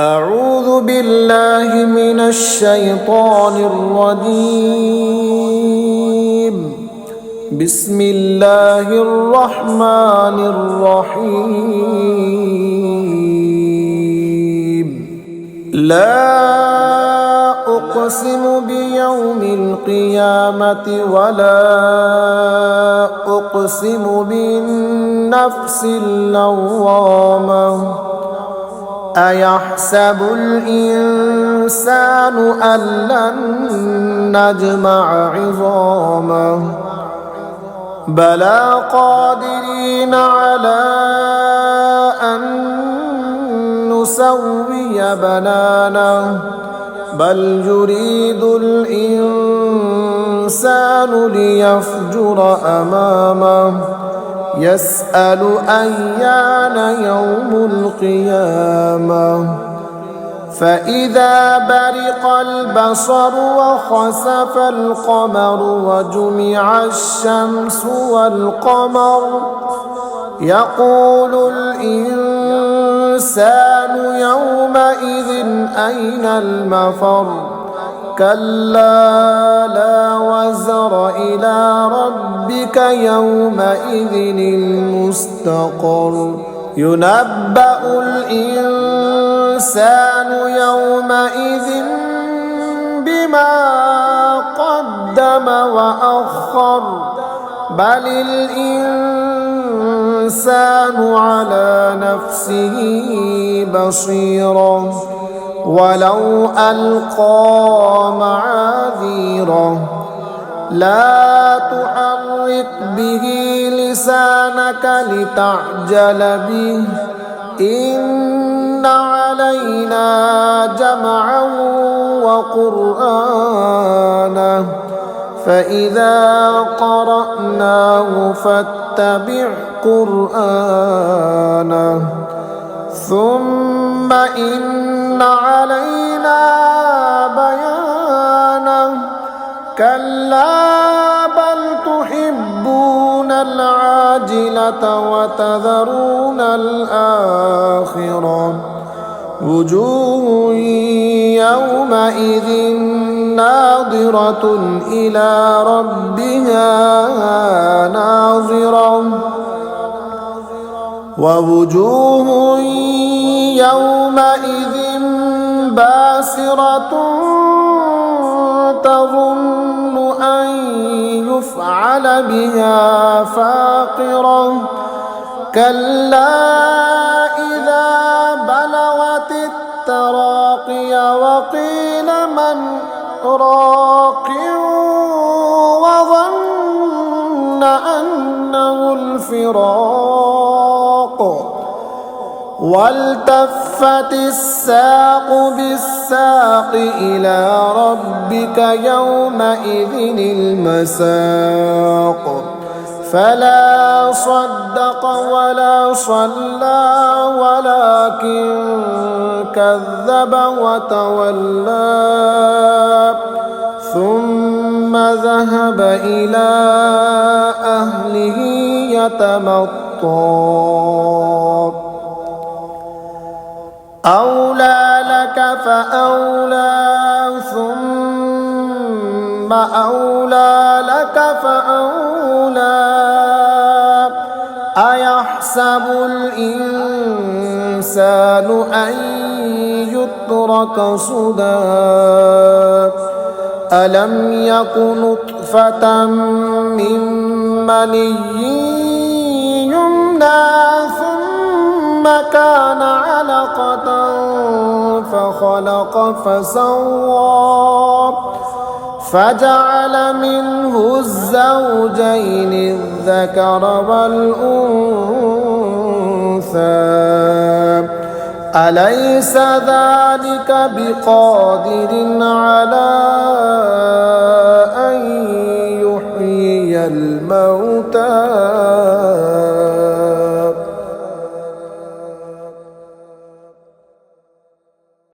أعوذ بالله من الشيطان الرجيم. بسم الله الرحمن الرحيم. لا أقسم بيوم القيامة ولا أقسم بالنفس اللوامة. أيحسب الإنسان أن لن نجمع عظامه بلى قادرين على أن نسوي بنانه بل يريد الإنسان ليفجر أمامه يسأل أيان يوم القيامة فإذا برق البصر وخسف القمر وجمع الشمس والقمر يقول الإنسان يومئذ أين المفر كلا لا وزر إلى ربك يومئذ المستقر ينبأ الإنسان يومئذ بما قدم وأخر بل الإنسان على نفسه بصيرا ولو ألقى معاذيره لا تحرك به لسانك لتعجل به إن علينا جمعه وقرآنه فإذا قرأناه فاتبع قرآنه ثم إن علينا بيانه كلا بل تحبون العاجلة وتذرون الآخرة وجوه يومئذ ناظرة إلى ربها ناظرة ووجوه يومئذ باسرة تظن أن يفعل بها فاقرة كلا إذا بلغت التراقي وقيل من راق وظن أنه الفراق والتفت الساق بالساق إلى ربك يومئذ المساق فلا صدق ولا صلى ولكن كذب وتولى ثم ذهب إلى أهله يتمطى أولى لك فأولى ثم أولى لك فأولى أيحسب الإنسان أن يترك سدى ألم يك نطفة من مني يمنى ثم كان علقة فخلق فسوى فجعل منه الزوجين الذكر والأنثى أليس ذلك بقادر على